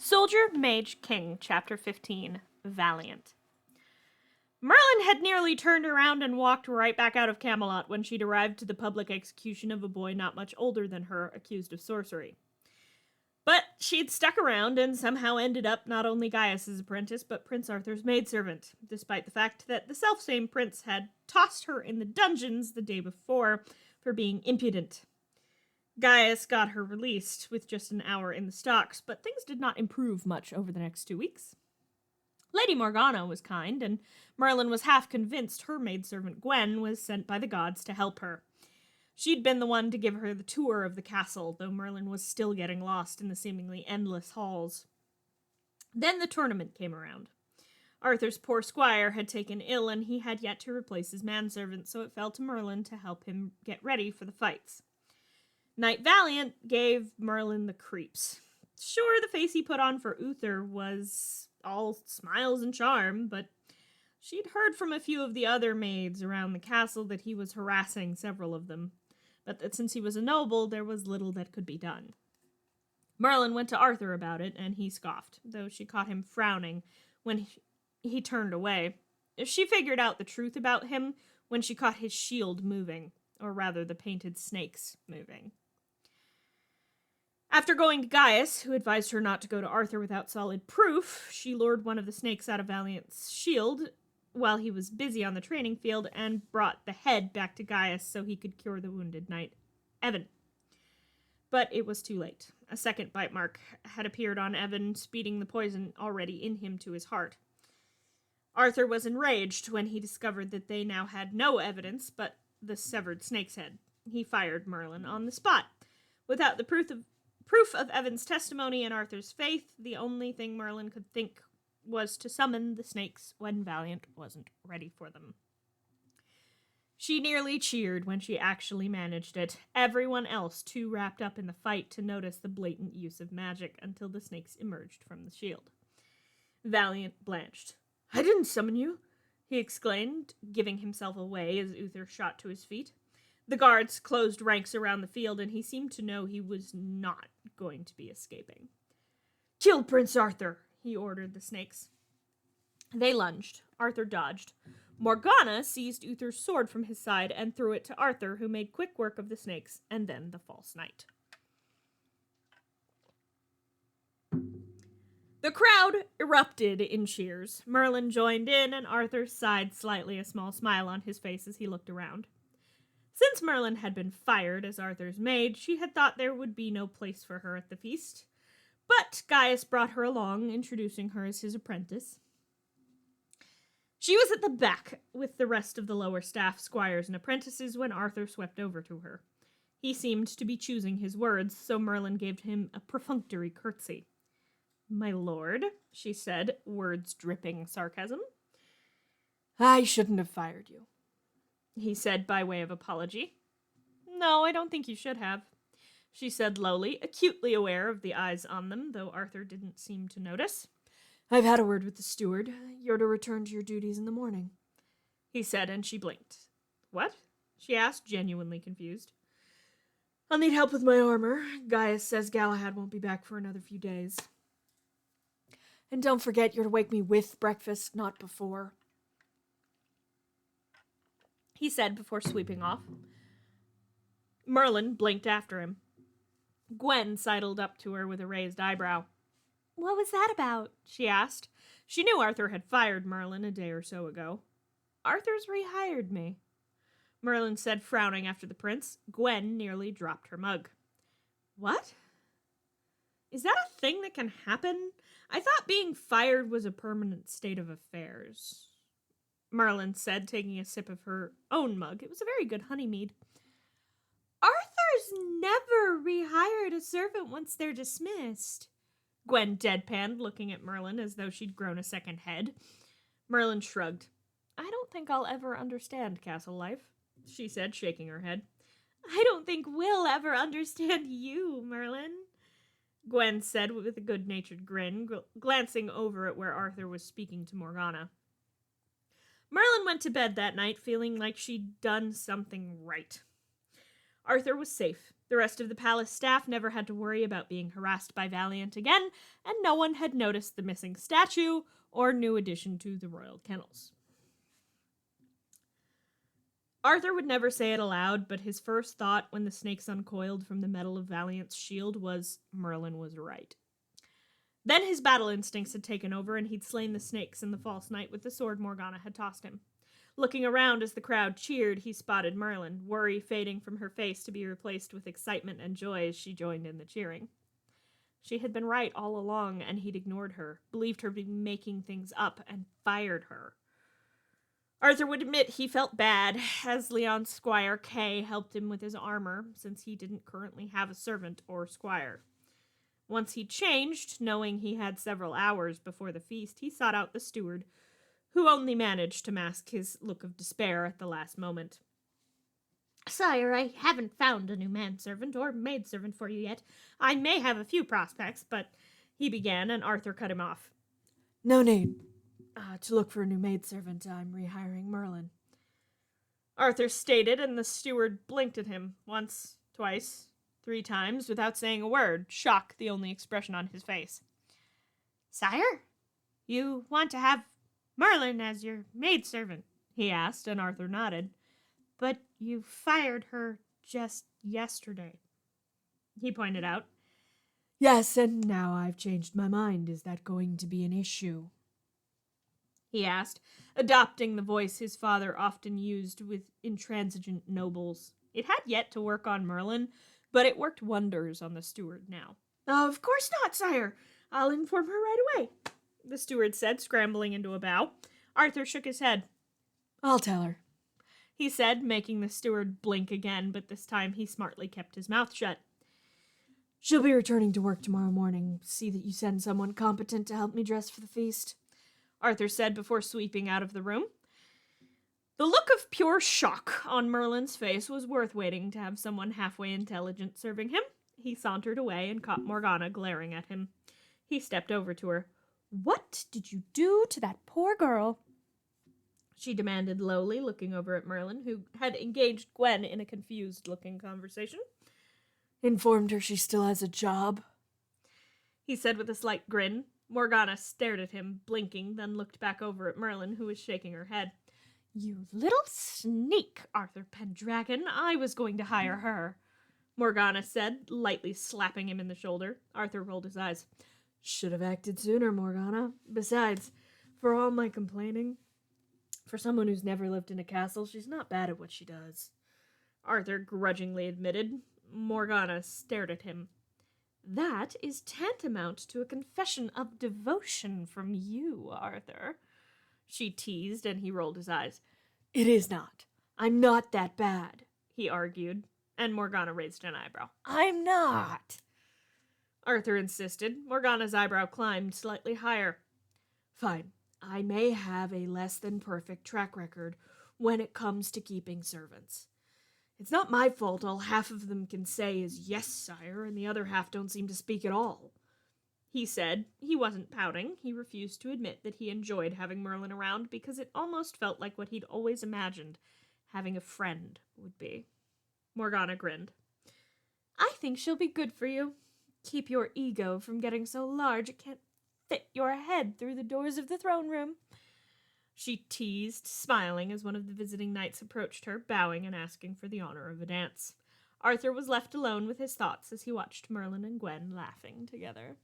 Soldier, Mage, King, Chapter 15, Valiant. Merlin had nearly turned around and walked right back out of Camelot when she'd arrived to the public execution of a boy not much older than her, accused of sorcery. But she'd stuck around and somehow ended up not only Gaius's apprentice, but Prince Arthur's maidservant, despite the fact that the selfsame prince had tossed her in the dungeons the day before for being impudent. Gaius got her released with just an hour in the stocks, but things did not improve much over the next 2 weeks. Lady Morgana was kind, and Merlin was half convinced her maidservant Gwen was sent by the gods to help her. She'd been the one to give her the tour of the castle, though Merlin was still getting lost in the seemingly endless halls. Then the tournament came around. Arthur's poor squire had taken ill, and he had yet to replace his manservant, so it fell to Merlin to help him get ready for the fights. Knight Valiant gave Merlin the creeps. Sure, the face he put on for Uther was all smiles and charm, but she'd heard from a few of the other maids around the castle that he was harassing several of them, but that since he was a noble, there was little that could be done. Merlin went to Arthur about it, and he scoffed, though she caught him frowning when he turned away. She figured out the truth about him when she caught his shield moving, or rather the painted snakes moving. After going to Gaius, who advised her not to go to Arthur without solid proof, she lured one of the snakes out of Valiant's shield while he was busy on the training field and brought the head back to Gaius so he could cure the wounded knight, Evan. But it was too late. A second bite mark had appeared on Evan, speeding the poison already in him to his heart. Arthur was enraged when he discovered that they now had no evidence but the severed snake's head. He fired Merlin on the spot. Without the proof of Evan's testimony and Arthur's faith, the only thing Merlin could think was to summon the snakes when Valiant wasn't ready for them. She nearly cheered when she actually managed it, everyone else too wrapped up in the fight to notice the blatant use of magic until the snakes emerged from the shield. Valiant blanched. "I didn't summon you," he exclaimed, giving himself away as Uther shot to his feet. The guards closed ranks around the field, and he seemed to know he was not going to be escaping. "Kill Prince Arthur," he ordered the snakes. They lunged. Arthur dodged. Morgana seized Uther's sword from his side and threw it to Arthur, who made quick work of the snakes and then the false knight. The crowd erupted in cheers. Merlin joined in, and Arthur sighed slightly, a small smile on his face as he looked around. Since Merlin had been fired as Arthur's maid, she had thought there would be no place for her at the feast. But Gaius brought her along, introducing her as his apprentice. She was at the back with the rest of the lower staff, squires, and apprentices when Arthur swept over to her. He seemed to be choosing his words, so Merlin gave him a perfunctory curtsy. "My lord," she said, words dripping sarcasm. "I shouldn't have fired you," he said by way of apology. "No, I don't think you should have," she said lowly, acutely aware of the eyes on them, though Arthur didn't seem to notice. "I've had a word with the steward. You're to return to your duties in the morning," he said, and she blinked. "What?" she asked, genuinely confused. "I'll need help with my armor. Gaius says Galahad won't be back for another few days. And don't forget you're to wake me with breakfast, not before," he said before sweeping off. Merlin blinked after him. Gwen sidled up to her with a raised eyebrow. "What was that about?" she asked. She knew Arthur had fired Merlin a day or so ago. "Arthur's rehired me," Merlin said, frowning after the prince. Gwen nearly dropped her mug. "What? Is that a thing that can happen? I thought being fired was a permanent state of affairs," Merlin said, taking a sip of her own mug. It was a very good honey mead. "Arthur's never rehired a servant once they're dismissed," Gwen deadpanned, looking at Merlin as though she'd grown a second head. Merlin shrugged. "I don't think I'll ever understand castle life," she said, shaking her head. "I don't think we'll ever understand you, Merlin," Gwen said with a good-natured grin, glancing over at where Arthur was speaking to Morgana. Merlin went to bed that night feeling like she'd done something right. Arthur was safe, The rest of the palace staff never had to worry about being harassed by Valiant again, and no one had noticed the missing statue or new addition to the royal kennels. Arthur would never say it aloud, but his first thought when the snakes uncoiled from the metal of Valiant's shield was Merlin was right. Then his battle instincts had taken over, and he'd slain the snakes and the false knight with the sword Morgana had tossed him. Looking around as the crowd cheered, he spotted Merlin, worry fading from her face to be replaced with excitement and joy as she joined in the cheering. She had been right all along, and he'd ignored her, believed her to be making things up, and fired her. Arthur would admit he felt bad, as Leon's squire Kay helped him with his armor, since he didn't currently have a servant or squire. Once he'd changed, knowing he had several hours before the feast, he sought out the steward, who only managed to mask his look of despair at the last moment. "Sire, I haven't found a new manservant or maidservant for you yet. I may have a few prospects, but—" he began, and Arthur cut him off. "No need to look for a new maidservant. I'm rehiring Merlin," Arthur stated, and the steward blinked at him once, twice, 3 times without saying a word, shock the only expression on his face. "Sire, you want to have Merlin as your maidservant?" he asked, and Arthur nodded. "But you fired her just yesterday," he pointed out. "Yes, and now I've changed my mind. Is that going to be an issue?" he asked, adopting the voice his father often used with intransigent nobles. It had yet to work on Merlin, but it worked wonders on the steward now. "Of course not, sire. I'll inform her right away," the steward said, scrambling into a bow. Arthur shook his head. "I'll tell her," he said, making the steward blink again, but this time he smartly kept his mouth shut. "She'll be returning to work tomorrow morning. See that you send someone competent to help me dress for the feast," Arthur said before sweeping out of the room. The look of pure shock on Merlin's face was worth waiting to have someone halfway intelligent serving him. He sauntered away and caught Morgana glaring at him. He stepped over to her. "What did you do to that poor girl?" she demanded lowly, looking over at Merlin, who had engaged Gwen in a confused-looking conversation. "Informed her she still has a job," he said with a slight grin. Morgana stared at him, blinking, then looked back over at Merlin, who was shaking her head. "You little sneak, Arthur Pendragon. I was going to hire her," Morgana said, lightly slapping him in the shoulder. Arthur rolled his eyes. "Should have acted sooner, Morgana. Besides, for all my complaining, for someone who's never lived in a castle, she's not bad at what she does," Arthur grudgingly admitted. Morgana stared at him. "That is tantamount to a confession of devotion from you, Arthur," she teased, and he rolled his eyes. "It is not. I'm not that bad," he argued, and Morgana raised an eyebrow. "I'm not," Arthur insisted. Morgana's eyebrow climbed slightly higher. "Fine. I may have a less than perfect track record when it comes to keeping servants. It's not my fault all half of them can say is yes, sire, and the other half don't seem to speak at all," he said. He wasn't pouting. He refused to admit that he enjoyed having Merlin around because it almost felt like what he'd always imagined having a friend would be. Morgana grinned. "I think she'll be good for you. Keep your ego from getting so large it can't fit your head through the doors of the throne room," she teased, smiling as one of the visiting knights approached her, bowing and asking for the honor of a dance. Arthur was left alone with his thoughts as he watched Merlin and Gwen laughing together.